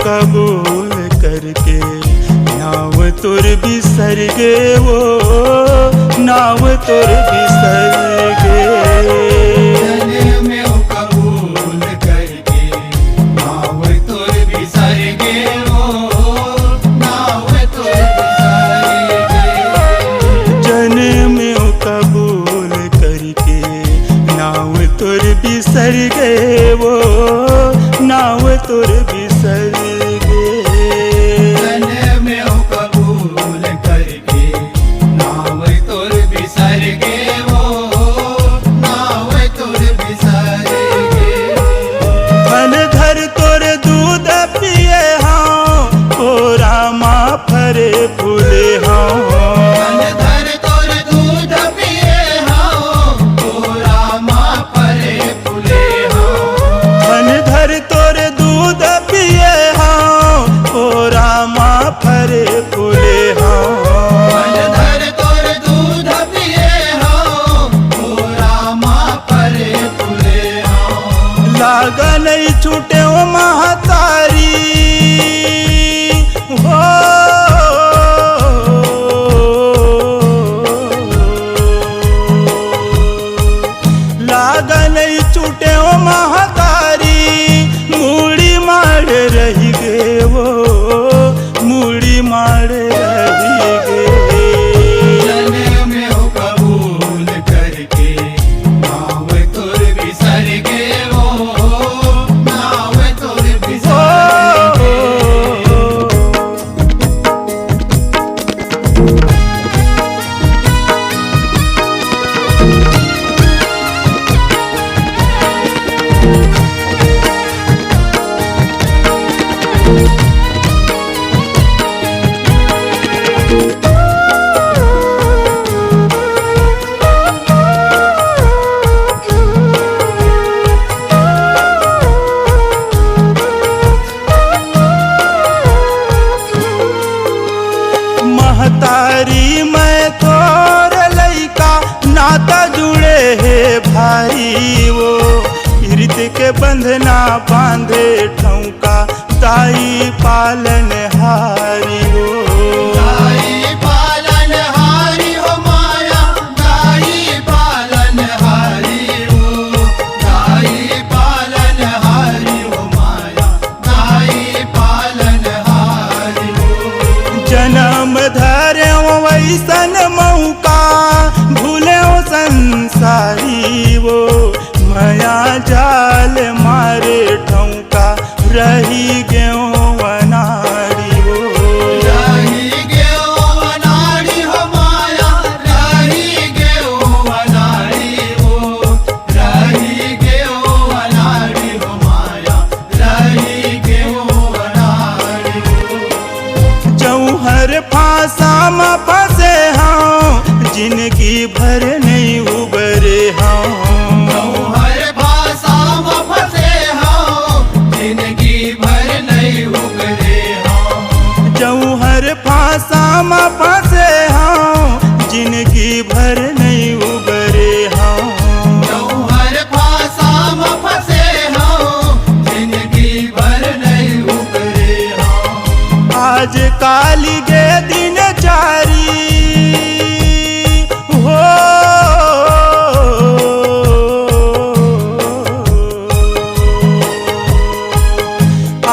कबूल करके नाव तुर बिसर गे वो नाव तुर बिसर गे। में कबूल करके नाव तुर बिसर गे वो नाव तुर बिसर गे। जन में कबूल करके नाव तुर बिसर गे वो नाव तुर बिसर गे। फरे फूले हाँ धर तोर दूध पिए हाँ तोरा माँ फरे फूले हाँ। धन धर तोर दूध पिए हाँ तोरा माँ फरे फूले हाँ। धर तोर दूध पिए हाँ तोरा माँ फरे फूले हाँ। लागा नहीं छूटे ओ महतारी हो लागा नहीं छूटे ओ महतारी मूड़ी मार रही गे वो मूड़ी मार रही गे। जने में हो कबूल करके नाव तुर बिसर गे वो नाव तुर बिसर गे। महतारी मैं तोर लइका नाता जुड़े है भाई वो रीत के बंधना बांधे ठौका ताई पालन हारी वो। ताई पालन हारी हो माया ताई पालन हारी हो ताई पालन हारी हो माया ताई पालन हारी हो। जन्म धरे वैसन मौका भूले संसारी वो माया जाल मारे ठौका रही गेहूँ वनारी वो। रही गेहूँ वनारी हो माया रही गेहूँ वनारी हो रही गेहूँ वनारी हो माया रही गेहूँ वनारी हो। जौहर फांसा में फंसे हाँ जिंदगी भर नहीं उबरे हाँ। जौहर भाषा में फंसे हाँ जिंदगी भर नहीं उबरे हाँ। जौहर फांसा में फंसे हाँ जिंदगी भर नहीं उबरे हाँ। जौहर भाषा में फंसे हाँ जिंदगी भर नहीं उबरे हाँ। आज काली गे दिन चारी हो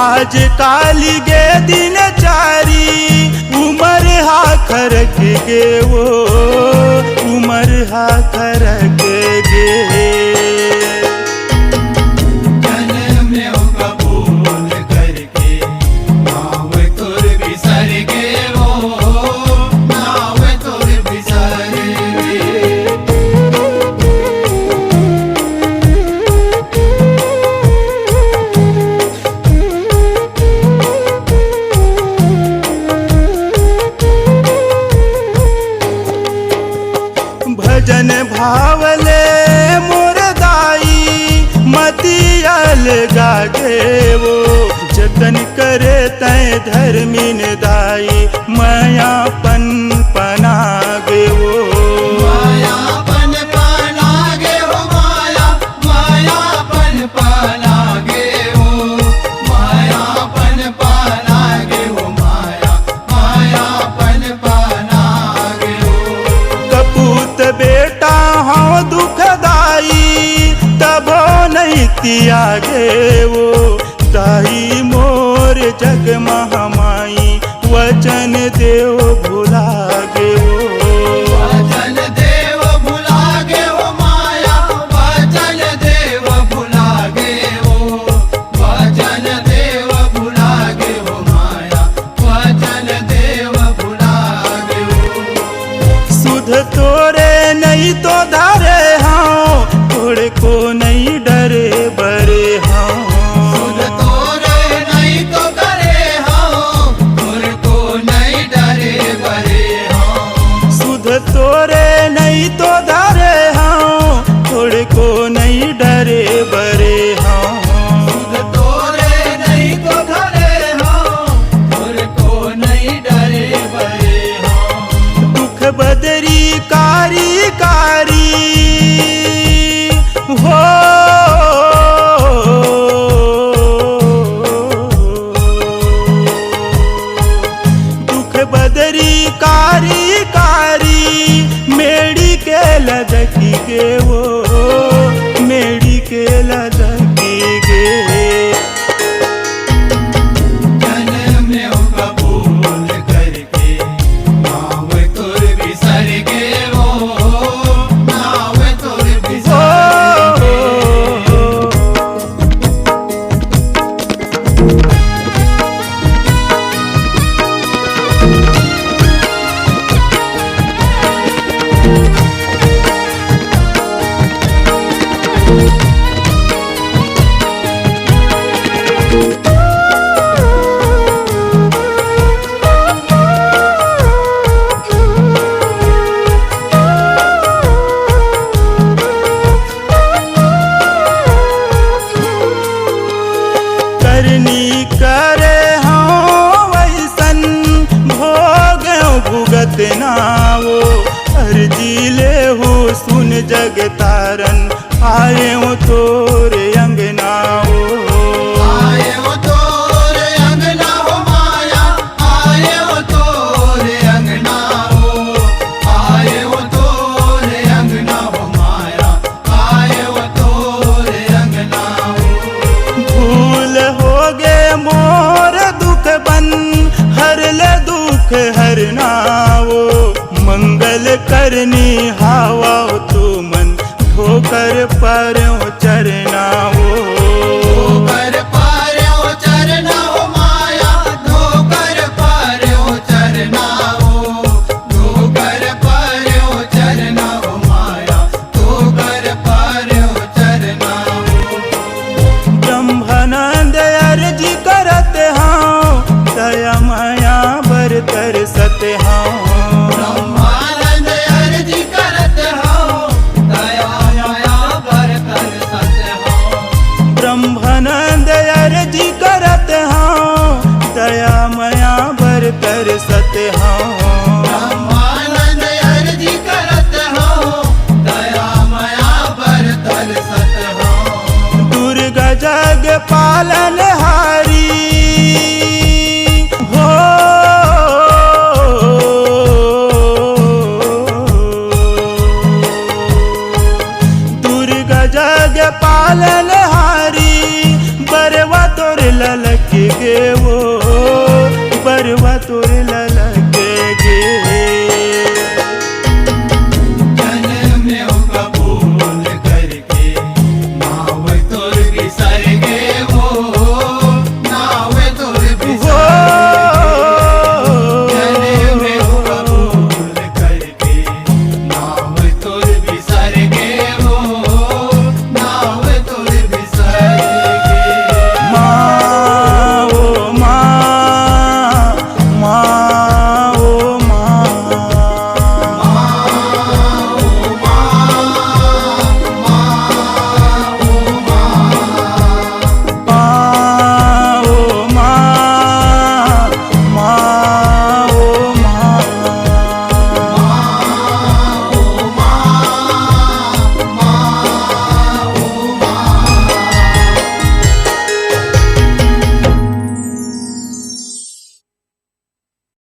आज काली गे दिन चारी उमर हा खरक गे वो उमर हा खरक गे। जन्म में हो कबूल करके नाव तुर बिसर गे वो नाव तुर बिसर गे। भजन भावले मोरदाई मतियल गागे वो जतन करे तय धर्मिन दाई मायापन पनागे वो मायापन पनागे हो माया मायापन पनागे हो मायापन पनागे हो माया मायापन पनागे हो कपूत बेटा हाँ दुखदाई तबो नहीं त्यागे वो ताई मोर जग महामाई वचन देव भुलागे वो वचन देव भुलागे हो माया वचन देव भुलागे हो वचन देव भुलागे हो माया वचन देव भुलागे हो सुध तोरे नहीं तो धारे हाँ थोड़े को नहीं डरे बरे हाँ सुध तोरे नहीं तो करे हो तोरे को नहीं डरे बरे हो सुध तोरे नहीं तो धारे हाँ थोड़े को नहीं डरे बरे हाँ सुध तोरे नहीं तो करे हो तोरे को नहीं डरे बरे हो दुख बदरी कारी कारी हो दुख बदरी कारी कारी मेड़ी के लदकी गे वो मेड़ी के लदकी गे जन्म में हो कबूल करके नाव तुर बिसर गे वो नाव तुर बिसर गे करनी करे हाँ वैसन भोग भुगत ना वो अर्जी ले हो सुन जग तारन आए हो तोरे अंगना वो आए हो तोरे अंगना हो माया आए हो तोरे अंगना हो आए हो तोरे अंगना हो माया आए हो तोरे अंगना हो भूल हो गे मोर दुख बन हर ले दुख हरना वो मंगल करनी हावा तू मन ठोकर पर चरना वो धोकर पार्यो चरना हो माया धोकर पार्यो चरना हो धोकर पार्यो चरना हो माया धोकर पार्यो चरना हो ब्रह्मानंद अर्जी करत हाँ दया माया बर तरसत हाँ ब्रह्मानंद अर्जी करत हो दया माया बर तरसत हो ब्रह्मानंद अर्जी करत हाँ दया माया बर तरसत हाँ ब्रह्मानंद अर्जी करत हो दया माया बर तरसत हो दुर्गा जग पालन हारी हो दुर्गा जग पालन हारी बरवा तोर ललक गे वो